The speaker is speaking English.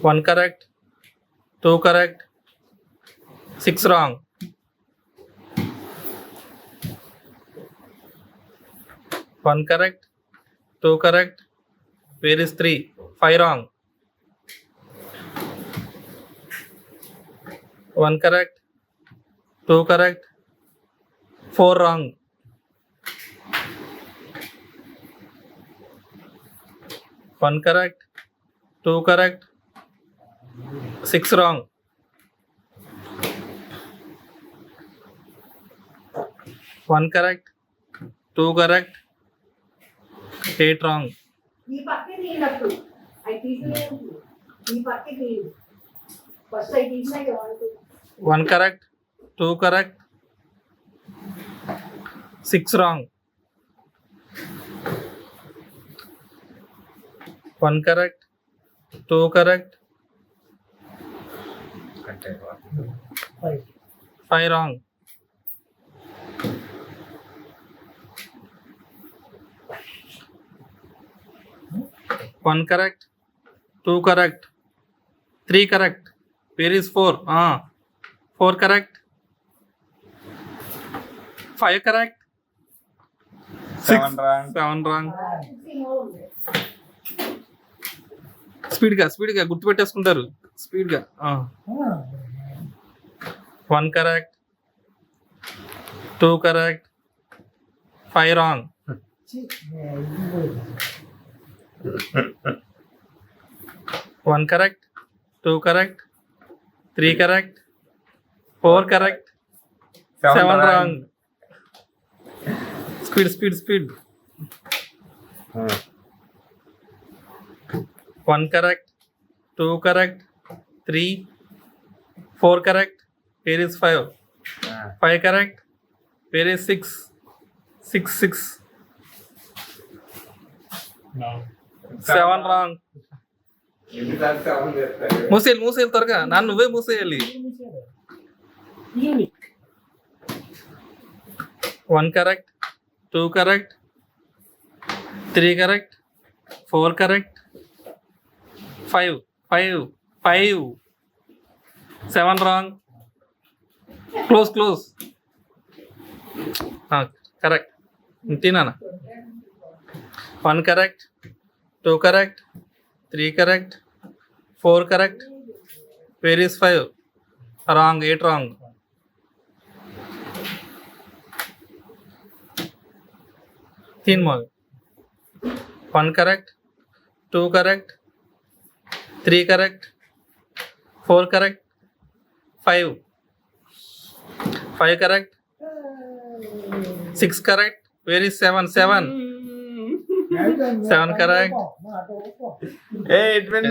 1 correct, 2 correct, 6 wrong. 1 correct, 2 correct, where is 3? 5 wrong. 1 correct, 2 correct, 4 wrong. 1 correct, 2 correct, 6 wrong. 1 correct, 2 correct, 8 wrong. ఈ పక్కే తీయనప్పుడు అవి తీసినప్పుడు ఈ పక్కే తీయదు first అవి తీసినాక వాళ్ళు 1 correct, 2 correct, 6 wrong. 1 correct, 2 correct, 5 wrong. 1 correct, 2 correct, 3 correct, where is 4? 4 correct, 5 correct, 7 wrong. 7 wrong. స్పీడ్గా గుర్తుపెట్టేసుకుంటారు స్పీడ్గా. 1 correct, 2 correct, 5 wrong. 1 correct, 2 correct, 3 correct, 4 correct, 7 wrong. Speed. 1 correct, 2 correct, 3, 4 correct, where is 5? 5 correct, where is 6? 6. 7 wrong. మూసేయాలి త్వరగా నాన్న, నువ్వే మూసేయాలి. 1 correct, 2 correct, 3 correct, 4 correct, 5. 7 wrong. Close. Correct. ఇంతేనా? 1 correct, 2 correct, 3 correct, 4 correct, where is 5? Wrong. 8 wrong. 3 more. 1 correct, 2 correct, 3 correct, 4 correct, 5 correct, 6 correct, where is 7? 7 correct. Hey, it win.